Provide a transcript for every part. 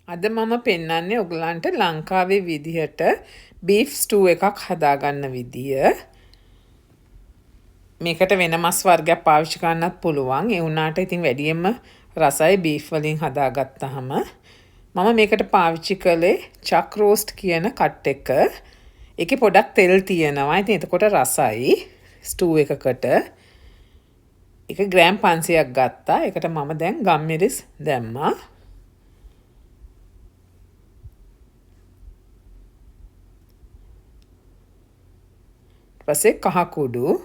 අද මම පෙන්වන්නේ ඔයගලන්ට ලංකාවේ විදිහට බීෆ් ස්ටූ එකක් හදාගන්න විදිය. මේකට වෙන මස් වර්ගයක් පාවිච්චි කරන්නත් පුළුවන්. ඒ වුණාට ඉතින් වැඩියෙන්ම රසයි බීෆ් වලින් හදාගත්තාම. මම මේකට පාවිච්චි කළේ චක් රෝස්ට් කියන කට් එක. ඒකේ පොඩක් තෙල් තියෙනවා. ඉතින් එතකොට රසයි ස්ටූ එකකට. ඒක ග්‍රෑම් 500ක් ගත්තා. ඒකට මම දැන් ගම්මිරිස් දැම්මා. පස්සේ කහ කුඩු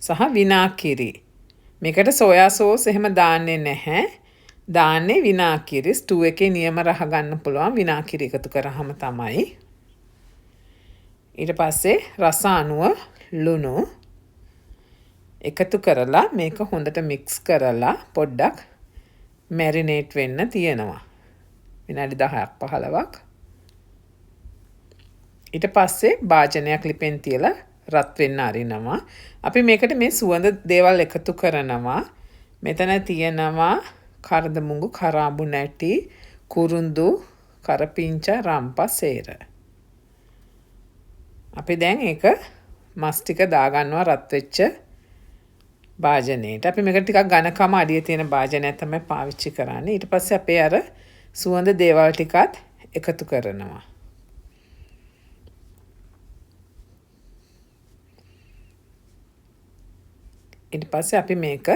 සහ විනාකිරි. මේකට සෝයා සෝස් එහෙම දාන්නේ නැහැ. දාන්නේ විනාකිරි. ස්ටූ එකේ නියම රහ ගන්න පුළුවන් විනාකිරි එකතු කරාම තමයි. ඊට පස්සේ රස අනුව ලුණු එකතු කරලා මේක හොඳට මික්ස් කරලා පොඩ්ඩක් මැරිනේට් වෙන්න තියෙනවා. විනාඩි 10ක් 15ක්. ඊට පස්සේ භාජනයක් ලිපෙන් තියලා රත් වෙන්න අරිනවා. අපි මේකට මේ සුවඳ දේවල් එකතු කරනවා. මෙතන තියෙනවා කරදමුඟු, කරාඹු නැටි, කුරුඳු, කරපිංචා, රම්පා, සේර. අපි දැන් ඒක මස් ටික දාගන්නවා රත් වෙච්ච භාජනයට. අපි මේකට ටිකක් ඝනකම අඩිය තියෙන භාජනයක් තමයි පාවිච්චි කරන්නේ. ඊට පස්සේ අපේ අර සුවඳ දේවල් ටිකත් එකතු කරනවා. ඊට පස්සේ අපි මේක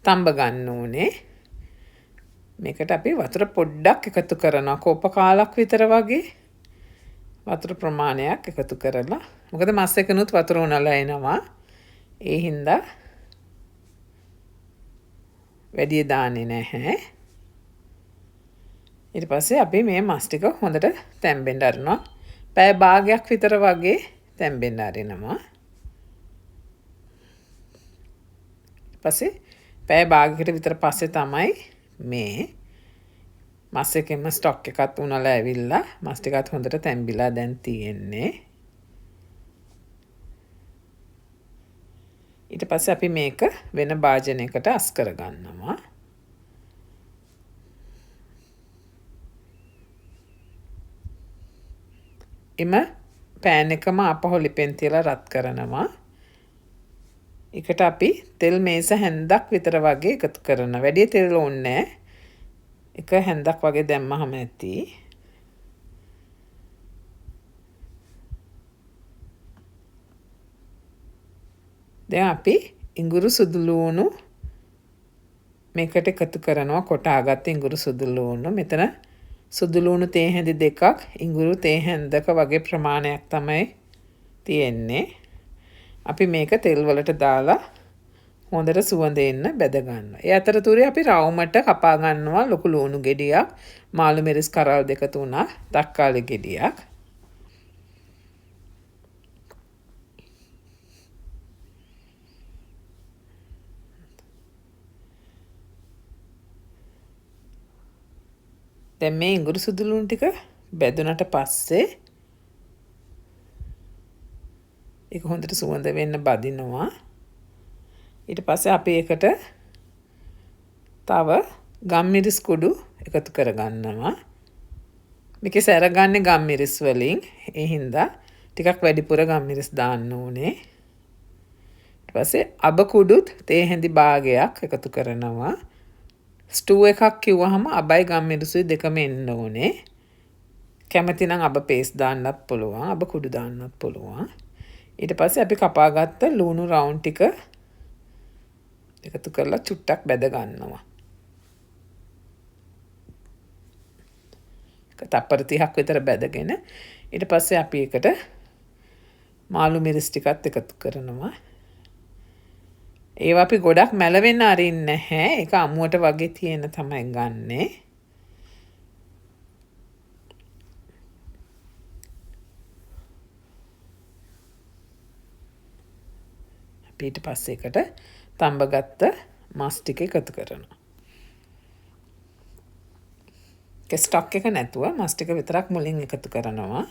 තඹ ගන්න ඕනේ. මේකට අපි වතුර පොඩ්ඩක් එකතු කරනවා. කෝප කාලක් විතර වගේ වතුර ප්‍රමාණයක් එකතු කරලා. මොකද මස් එකනුත් වතුර උනලා එනවා. ඒ හින්දා වැඩි දාන්නේ නැහැ. ඊට පස්සේ අපි මේ මස් ටික හොඳට තැම්බෙන්න අරිනවා. පැය භාගයක් විතර වගේ තැම්බෙන්න අරිනවා. පස්සේ පැය භාගයකට විතර පස්සේ තමයි මේ මස් එකෙම ස්ටොක් එකත් උනලා ඇවිල්ලා මස් ටිකත් හොඳට තැම්බිලා දැන් තියෙන්නේ. ඊට පස්සේ අපි මේක වෙන භාජනයකට අස් කරගන්නවා. එම පෑන් එකම අපහු ලිපෙන් තියලා රත් කරනවා. ඒකට අපි තෙල් මේස හැන්දක් විතර වගේ එකතු කරනවා. වැඩි තෙල් ඕනේ නැහැ. එක හැන්දක් වගේ දැම්මහම ඇති. දැන් අපි ඉඟුරු සුදු ලූණු මේකට එකතු කරනවා. කොටාගත් ඉඟුරු සුදු ලූණු. මෙතන සුදු ලූණු තේ හැඳි දෙකක්, ඉඟුරු තේ හැන්දක වගේ ප්‍රමාණයක් තමයි තියෙන්නේ. අපි මේක තෙල් වලට දාලා හොඳට සුවඳ එන්න බැද ගන්නවා. ඒ අතරතුරේ අපි රවුමට කපා ගන්නවා ලොකු ලුණු ගෙඩියක්, මාළු මිරිස් කරල් දෙක තුනක්, තක්කාලි ගෙඩියක්. දැන් මේ ඉඟුරු සුදු ලුණු ටික බැදුනට පස්සේ ඒක හොඳට සුවඳ වෙන්න බදිනවා. ඊට පස්සේ අපි ඒකට තව ගම්මිරිස් කුඩු එකතු කරගන්නවා. මේකේ සැරගන්නේ ගම්මිරිස් වලින්. ඒ හින්දා ටිකක් වැඩිපුර ගම්මිරිස් දාන්න ඕනේ. ඊට පස්සේ අබ කුඩුත් තේ හැඳි භාගයක් එකතු කරනවා. ස්ටූ එකක් කිව්වහම අබයි ගම්මිරිසුයි දෙකම එන්න ඕනේ. කැමති නම් අබ පේස්ට් දාන්නත් පුළුවන්, අබ කුඩු දාන්නත් පුළුවන්. ඊට පස්සේ අපි කපාගත්ත ලුණු රවුන්ඩ් ටික එකතු කරලා චුට්ටක් බැද ගන්නවා. තප්පර 30ක් විතර බැදගෙන ඊට පස්සේ අපි එකට මාළු මිරිස් ටිකත් එකතු කරනවා. ඒවා අපි ගොඩක් මැලවෙන්න අරින්නේ නැහැ. ඒක අමුවට වගේ තියෙන තමයි ගන්නෙ. අපි ඊට පස්සේ එකට තඹගත්ත මස් ටික එකතු කරනවා. ඒක ස්ටොක් එක නැතුව මස් ටික විතරක් මුලින් එකතු කරනවා.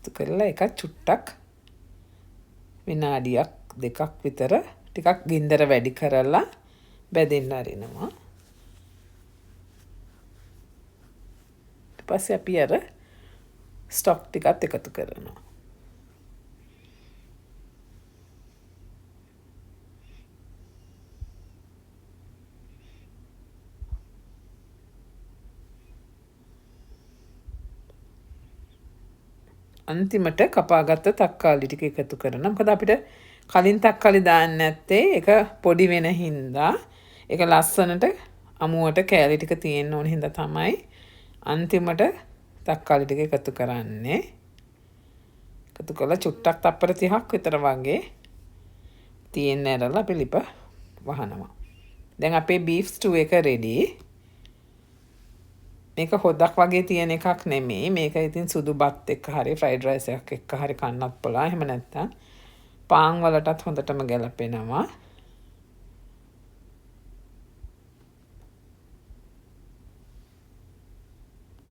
එකතු කරලා එක චුට්ටක් විනාඩියක් දෙකක් විතර ටිකක් ගින්දර වැඩි කරලා බැදෙන්න අරිනවා. ඊට පස්සේ අපි අර ස්ටොක් ටිකත් එකතු කරනවා. අන්තිමට කපාගත්ත තක්කාලි ටික එකතු කරනවා. මොකද අපිට කලින් තක්කාලි දාන්න නැත්තේ ඒක පොඩි වෙන හින්දා ඒක ලස්සනට අමුවට කෑලි ටික තියෙන්න ඕන හින්දා තමයි අන්තිමට තක්කාලි ටික එකතු කරන්නේ. එකතු කරලා චුට්ටක් තප්පර 30ක් විතර වගේ තියෙන්න ඇරලා අපි ලිප වහනවා. දැන් අපේ බීෆ් ස්ටූ එක රෙඩි. මේක හොදක් වගේ තියෙන එකක් නෙමෙයි. මේක ඉතින් සුදු බත් එක්ක හරි ෆ්‍රයිඩ් රයිස් එකක් එක්ක හරි කන්නත් පුළුවන්. එහෙම නැත්නම් පාන් වලටත් හොඳටම ගැලපෙනවා.